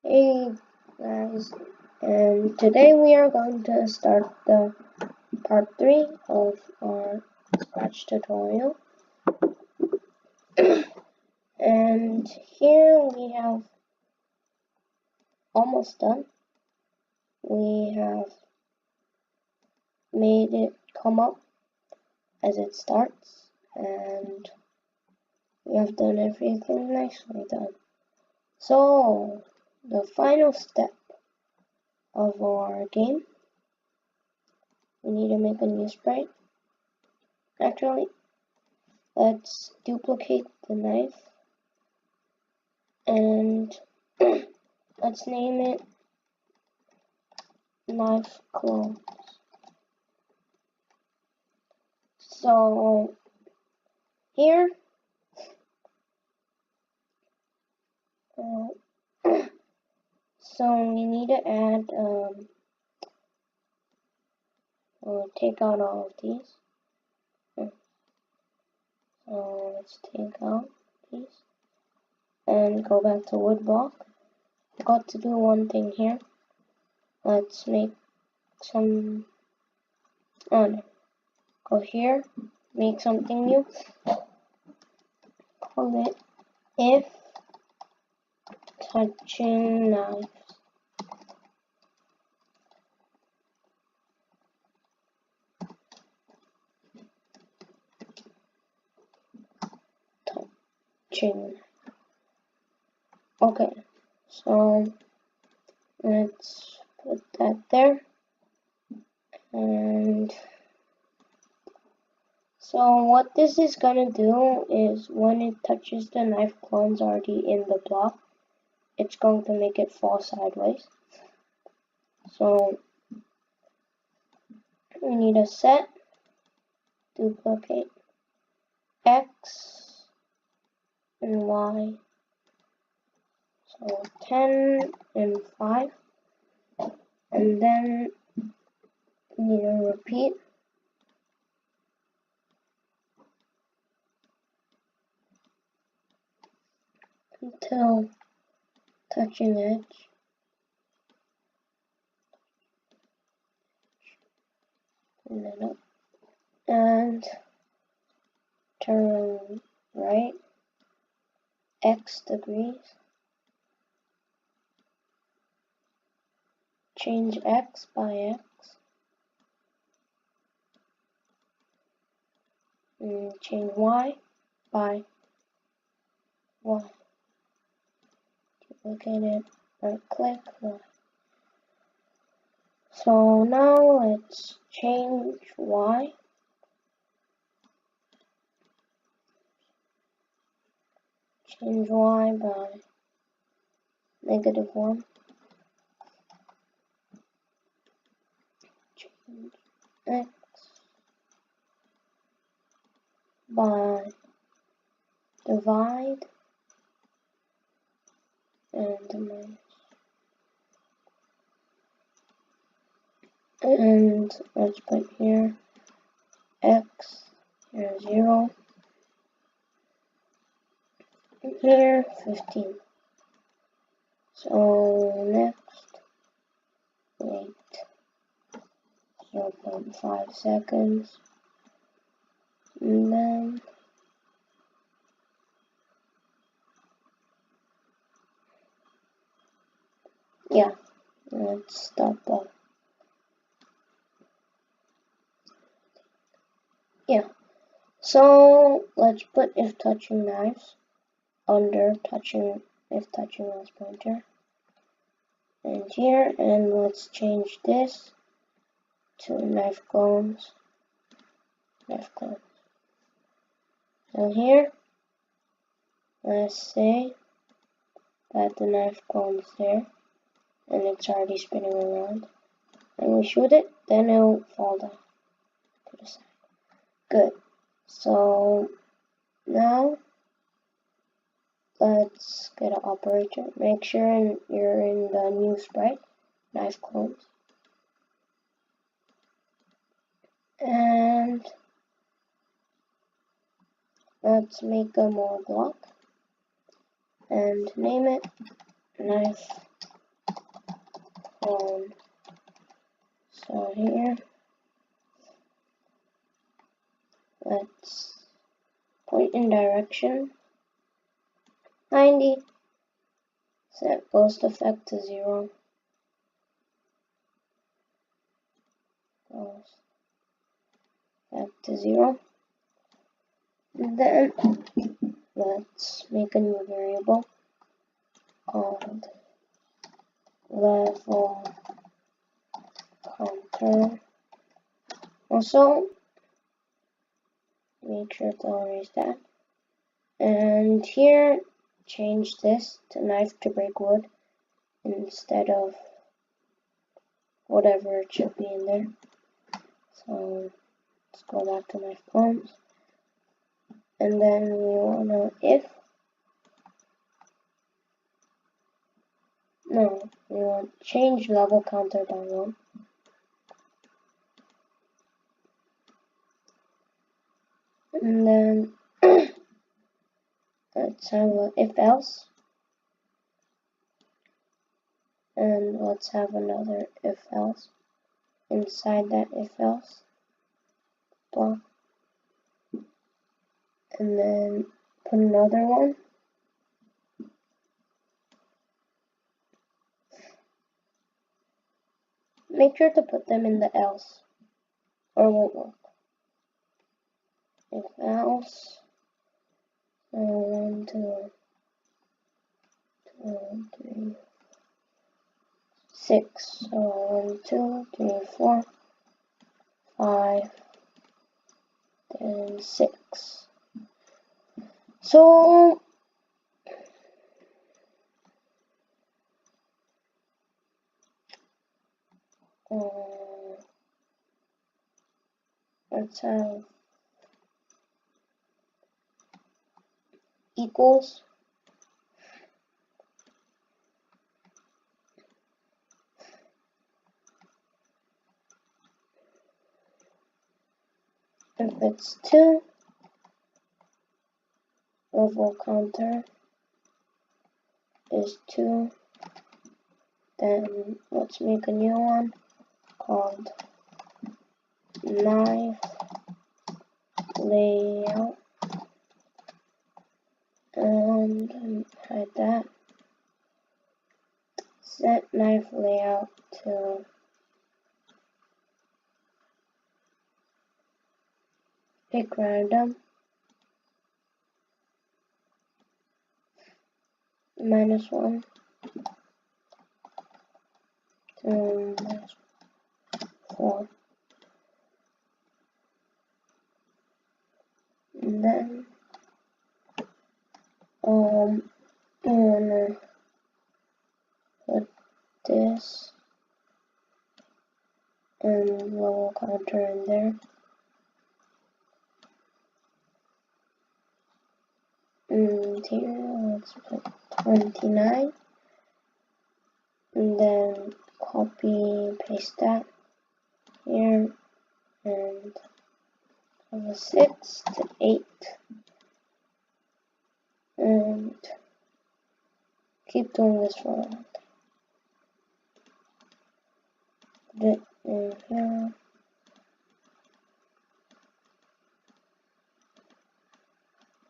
Hey guys, and today we are going to start the part 3 of our Scratch tutorial. And here we have almost done. We have made it come up as it starts, and we have done everything nicely done. So, the final step of our game, we need to make a new sprite. Actually, let's duplicate the knife and let's name it knife clones. So here, so we need to add, we'll take out all of these. So let's take out these and go back to wood block. Forgot to do one thing here. Let's make some, no. Go here, make something new. Call it if touching knives. Okay, so let's put that there. And so what this is gonna do is when it touches the knife clones already in the block, it's going to make it fall sideways. So we need a set, duplicate X and Y. So 10 and 5. And then we need to repeat. Until touching edge. And then up. And turn right X degrees. Change X by X. And change Y by Y. Duplicate it, right click, Y. So now let's change Y. Change Y by -1. Change X by divide and minus. And let's put here X, here 0, here 15. So next, wait 0.5 seconds, and then yeah, let's stop that. Yeah, so let's put if touching knives under touching if touching mouse pointer and here, and let's change this to knife clones. So here, let's say that the knife clone's there and it's already spinning around, and we shoot it, then it'll fall down to the side. Good. So now let's get an operator. Make sure you're in the new sprite, knife clones. And let's make a more block and name it knife So here, let's point in direction 90, set ghost effect to 0, ghost effect to 0, and then let's make a new variable called level counter. Also, make sure to erase that. And here, change this to knife to break wood instead of whatever it should be in there. So let's go back to knife clones. And then we wanna we want change level counter by 1. And then let's have a if else. And let's have another if else inside that if else block. And then put another one. Make sure to put them in the else or it won't work. If else 1, 2, 3, 6. So 1, 2, 3, 4, 5, and 6. So let's have equals if it's 2, level counter is 2, then let's make a new one called knife layout and hide that. Set knife layout to pick random -1 to -4. And then you wanna put this and level counter in there. And here let's put 29 and then copy paste that here and from a 6 to 8 and keep doing this for a while. Put it in here.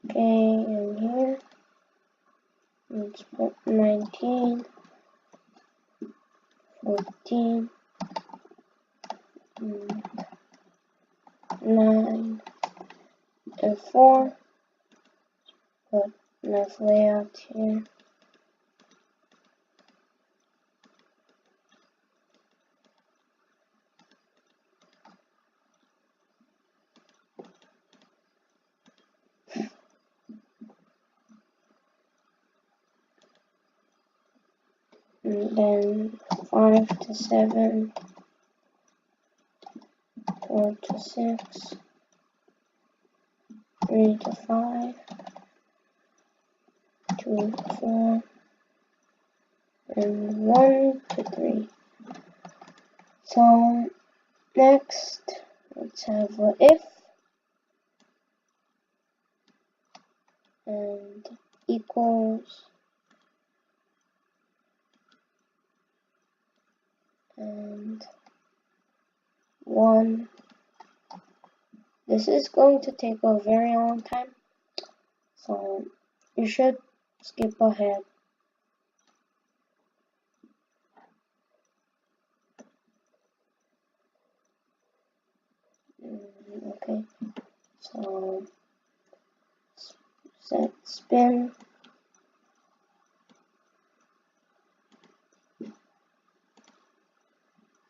Okay, and here let's put 19, 14, 9, and 4. Put knife layout here. And then 5 to 7, 4 to 6, 3 to 5, 2 to 4, and 1 to 3. So next, let's have a if and equals and 1. This is going to take a very long time, so you should skip ahead. Okay, so set spin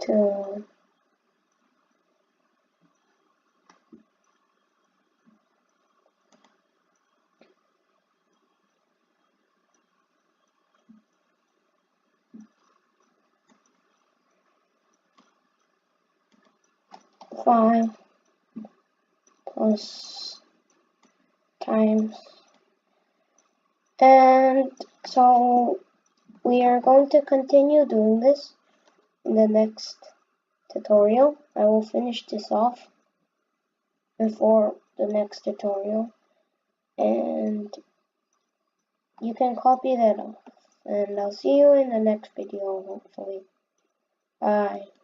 to 5 plus times, and so we are going to continue doing this in the next tutorial. I will finish this off before the next tutorial, and you can copy that off, and I'll see you in the next video hopefully. Bye.